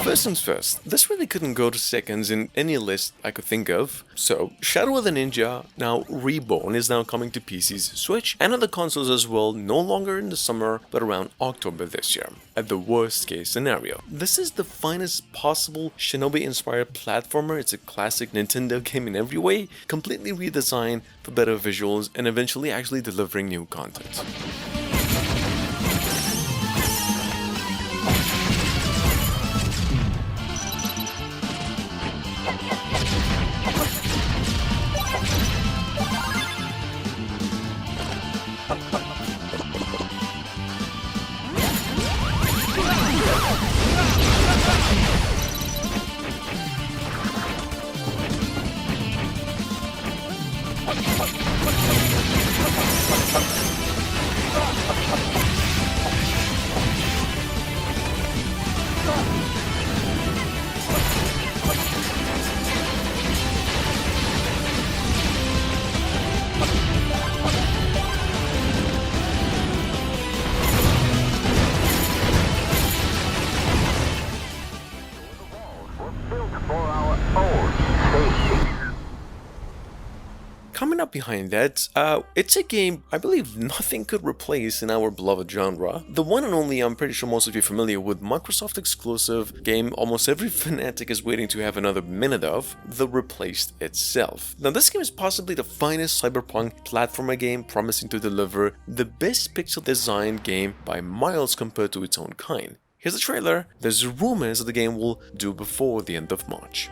First things first, this really couldn't go to seconds in any list I could think of. So, Shadow of the Ninja, now Reborn, is now coming to PCs, Switch, and other consoles as well, no longer in the summer, but around October this year, at the worst case scenario. This is the finest possible Shinobi-inspired platformer. It's a classic Nintendo game in every way, completely redesigned for better visuals, and eventually actually delivering new content. Coming up behind that, it's a game I believe nothing could replace in our beloved genre. The one and only, I'm pretty sure most of you are familiar with, Microsoft exclusive game almost every fanatic is waiting to have another minute of, The Replaced itself. Now this game is possibly the finest cyberpunk platformer game, promising to deliver the best pixel design game by miles compared to its own kind. Here's the trailer. There's rumors that the game will due before the end of March.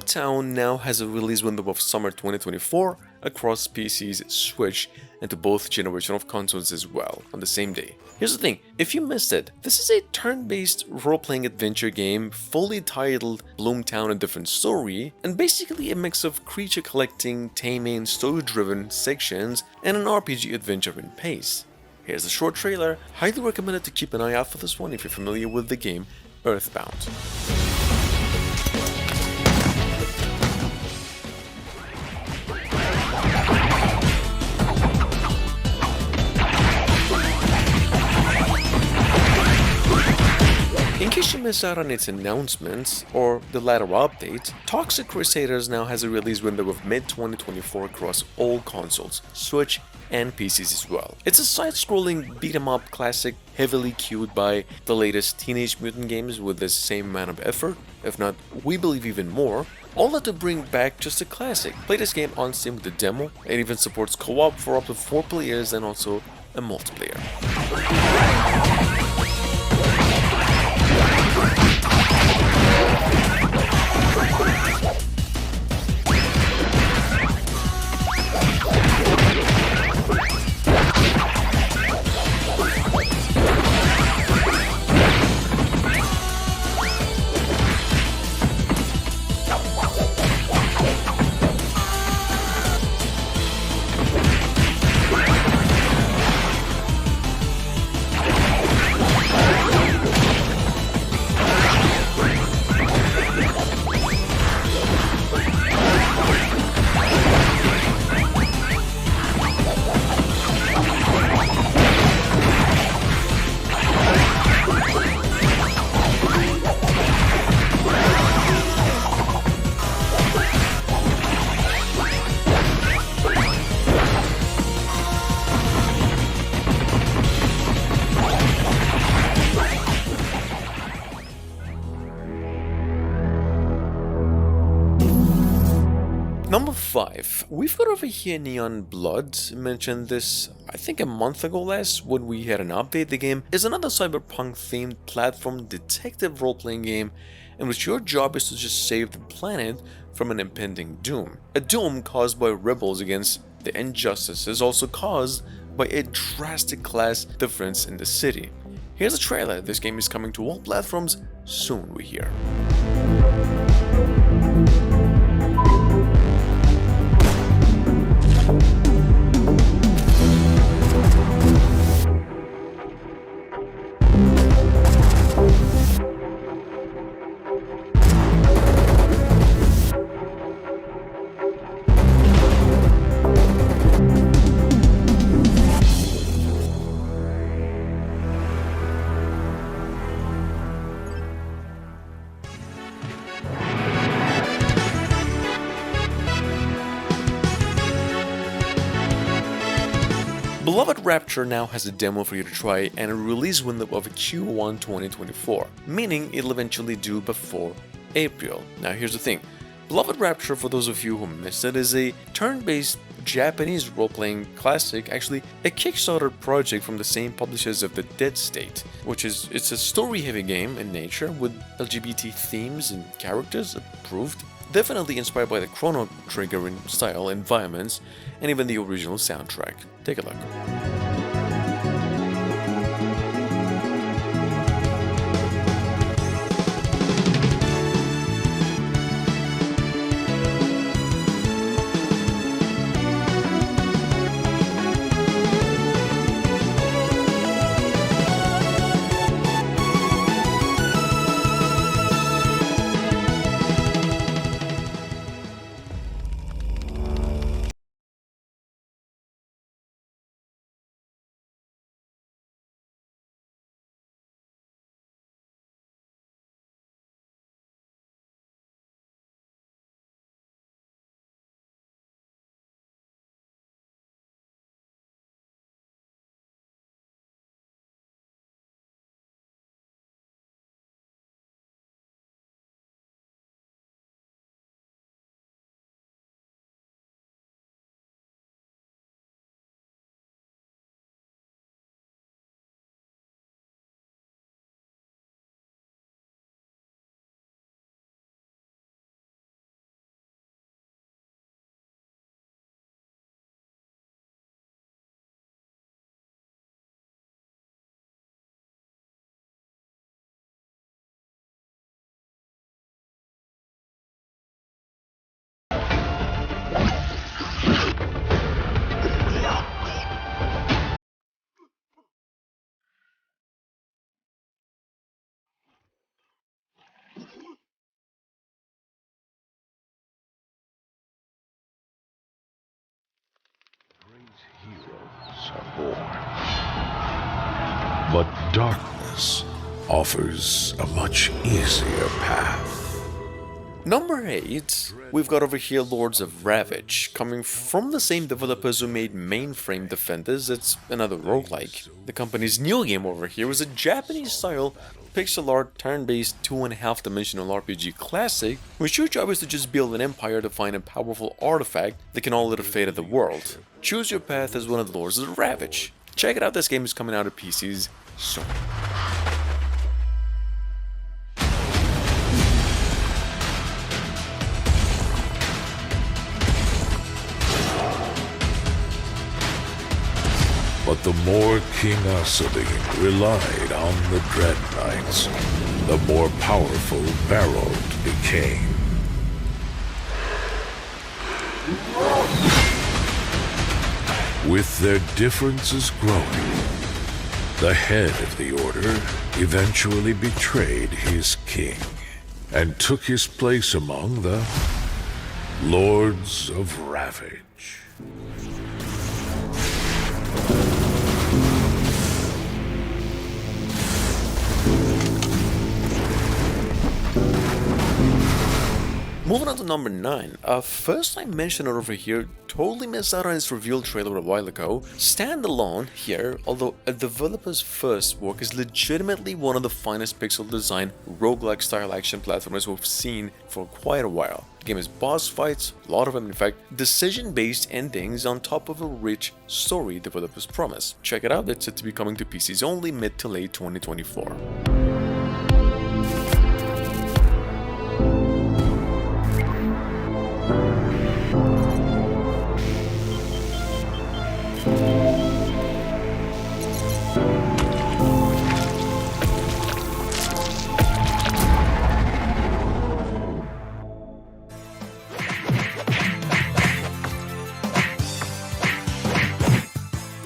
Toown now has a release window of summer 2024 across PCs, Switch, and to both generations of consoles as well on the same day. Here's the thing, if you missed it, this is a turn-based role-playing adventure game fully titled Town: A Different Story, and basically a mix of creature collecting, taming, story-driven sections, and an RPG adventure in pace. Here's the short trailer. Highly recommended to keep an eye out for this one if you're familiar with the game Earthbound. In case you missed out on its announcements or the latter update, Toxic Crusaders now has a release window of mid-2024 across all consoles, Switch and PCs as well. It's a side-scrolling beat-em-up classic heavily cued by the latest Teenage Mutant games with the same amount of effort, if not, we believe even more, all that to bring back just a classic. Play this game on Steam with the demo, it even supports co-op for up to 4 players and also a multiplayer. number 5, we've got over here Neon Blood. Mentioned this, I think, a month ago less when we had an update. The game is another cyberpunk-themed platform detective role-playing game in which your job is to just save the planet from an impending doom. A doom caused by rebels against the injustices, also caused by a drastic class difference in the city. Here's a trailer. This game is coming to all platforms soon, we hear. Beloved Rapture now has a demo for you to try and a release window of Q1 2024, meaning it'll eventually do before April. Now here's the thing, Beloved Rapture, for those of you who missed it, is a turn-based Japanese role-playing classic, actually a Kickstarter project from the same publishers of the Dead State, it's a story-heavy game in nature with LGBT themes and characters approved. Definitely inspired by the Chrono Trigger in style, environments, and even the original soundtrack. Take a look. Heroes are born. But darkness offers a much easier path. Number 8, we've got over here Lords of Ravage, coming from the same developers who made Mainframe Defenders. It's another roguelike. The company's new game over here is a Japanese-style pixel art turn-based 2.5-dimensional RPG classic, which your job is to just build an empire to find a powerful artifact that can alter the fate of the world. Choose your path as one of the Lords of Ravage. Check it out, this game is coming out to PCs soon. But the more King Asabi relied on the Dread Knights, the more powerful Barold became. With their differences growing, the head of the Order eventually betrayed his king and took his place among the Lords of Ravage. Moving on to number 9, first I mentioned it over here, totally missed out on its reveal trailer a while ago. Standalone here, although a developer's first work, is legitimately one of the finest pixel design roguelike style action platformers we've seen for quite a while. The game is boss fights, a lot of them in fact, decision-based endings on top of a rich story developers promise. Check it out, it's set to be coming to PCs only mid to late 2024.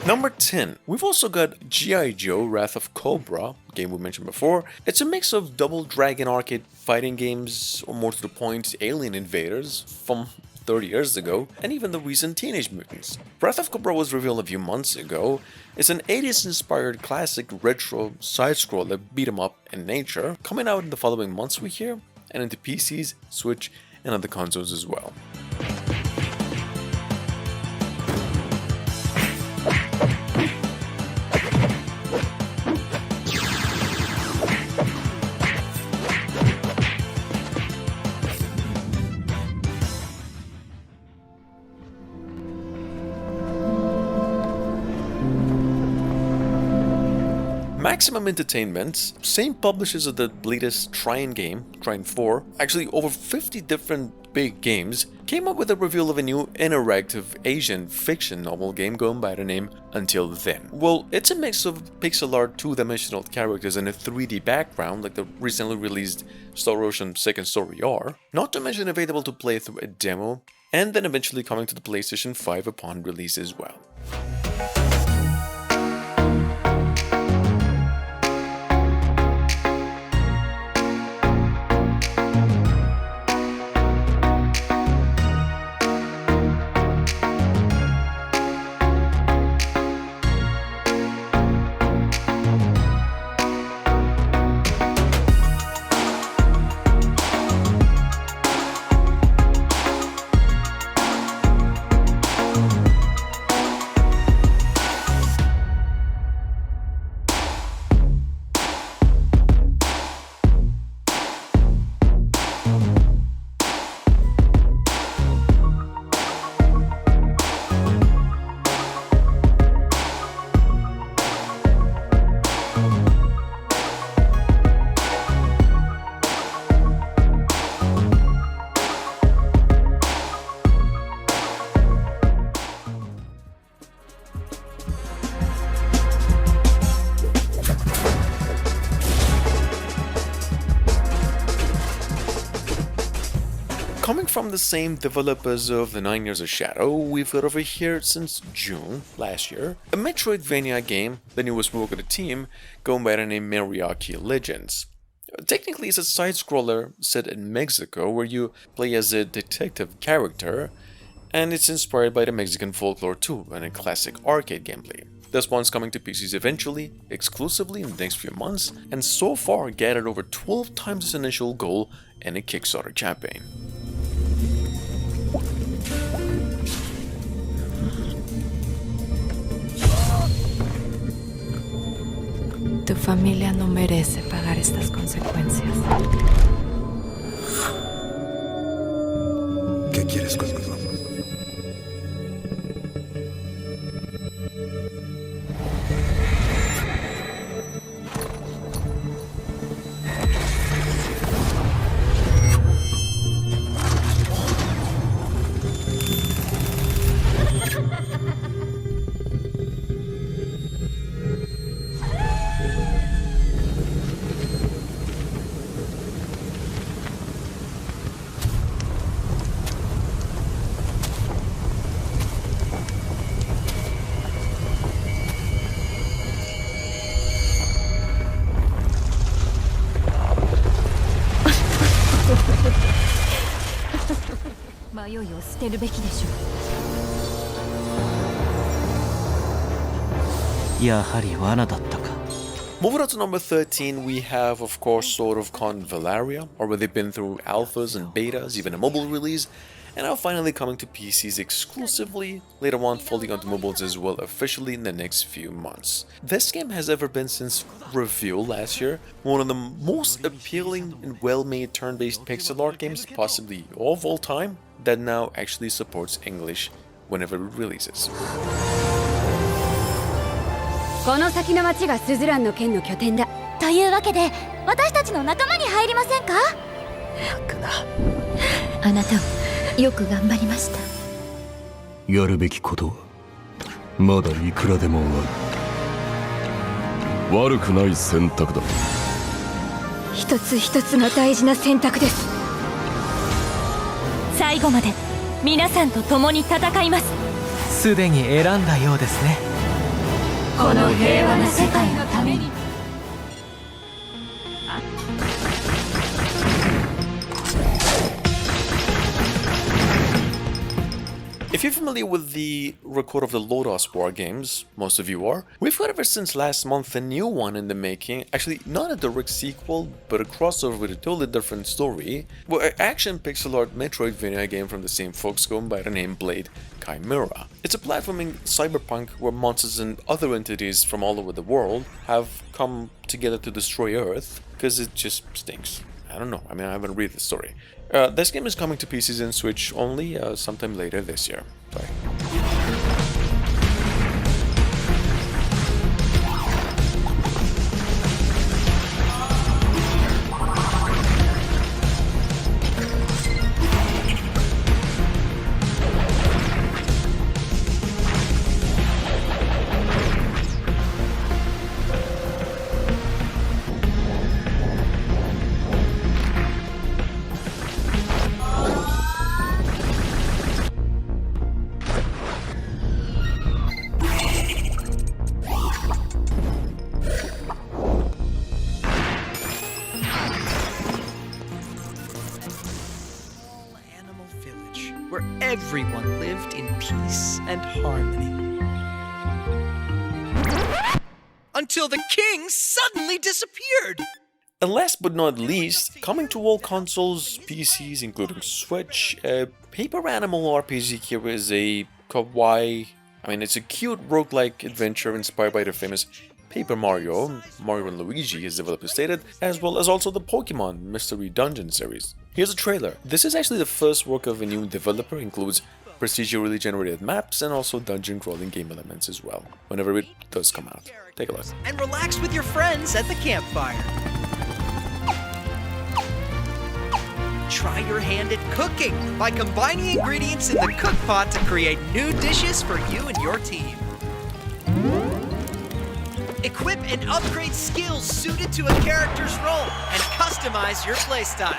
Number 10, we've also got Joe Wrath of Cobra, game we mentioned before. It's a mix of Double Dragon arcade fighting games, or more to the point, Alien Invaders from 30 years ago, and even the recent Teenage Mutants. Wrath of Cobra was revealed a few months ago. It's an 80s inspired classic retro side-scroller beat-em-up in nature, coming out in the following months we hear, and into PCs, Switch, and other consoles as well. Maximum Entertainment, same publishers of the latest Tryan game, Tryan 4, actually over 50 different big games, came up with a reveal of a new interactive Asian fiction novel game going by the name Until Then. Well, it's a mix of pixel art 2-dimensional characters and a 3D background like the recently released Star Ocean Second Story R, not to mention available to play through a demo, and then eventually coming to the PlayStation 5 upon release as well. Coming from the same developers of the 9 Years of Shadow, we've got over here since June last year, a Metroidvania game, the newest work of the team, going by the name Mariachi Legends. Technically it's a side-scroller set in Mexico where you play as a detective character, and it's inspired by the Mexican folklore too, and a classic arcade gameplay. This one's coming to PCs eventually, exclusively in the next few months, and so far gathered over 12 times its initial goal in a Kickstarter campaign. Tu familia no merece pagar estas consecuencias. ¿Qué quieres conmigo? Moving on to number 13, we have, of course, sort of Valaria, already been through alphas and betas, even a mobile release, and now finally coming to PCs exclusively, later on fully onto mobiles as well officially in the next few months. This game has ever been since reveal last year, one of the most appealing and well-made turn-based pixel art games possibly of all time, that now actually supports English whenever it releases. この先の町がスズランの剣の拠点だというわけで私たちの仲間に入りませんか楽なあなたよく頑張りましたやるべきことはまだいくらでもある悪くない選択だ一つ一つが大事な選択です最後まで皆さんと共に戦いますすでに選んだようですねこの平和な世界のためにIf you're familiar with the record of the Lodos War games, most of you are, we've got ever since last month a new one in the making, actually not a direct sequel, but a crossover with a totally different story, well, an action pixel art Metroidvania game from the same folks going by the name Blade Kimura. It's a platforming cyberpunk where monsters and other entities from all over the world have come together to destroy Earth, because it just stinks. I don't know, I mean I haven't read the story. This game is coming to PCs and Switch only sometime later this year. Sorry. where everyone lived in peace and harmony. Until the king suddenly disappeared! And last but not least, coming to all consoles, PCs including Switch, Paper Animal RPG here is a kawaii, it's a cute roguelike adventure inspired by the famous Paper Mario, Mario & Luigi is developer stated, as well as also the Pokemon Mystery Dungeon series. Here's a trailer. This is actually the first work of a new developer, includes procedurally generated maps and also dungeon crawling game elements as well, whenever it does come out. Take a look. And relax with your friends at the campfire. Try your hand at cooking by combining ingredients in the cook pot to create new dishes for you and your team. Equip and upgrade skills suited to a character's role and customize your playstyle.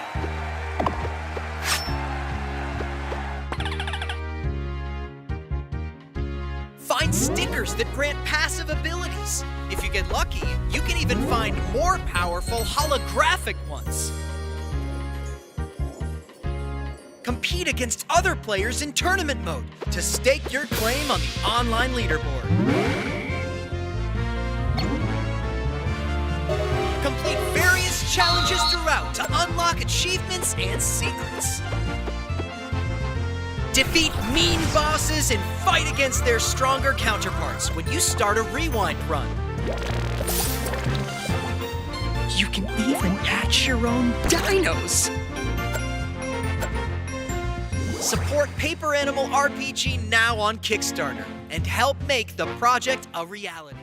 Find stickers that grant passive abilities. If you get lucky, you can even find more powerful holographic ones. Compete against other players in tournament mode to stake your claim on the online leaderboard. Complete various challenges throughout to unlock achievements and secrets. Defeat mean bosses and fight against their stronger counterparts when you start a rewind run. You can even hatch your own dinos. Support Paper Animal RPG now on Kickstarter and help make the project a reality.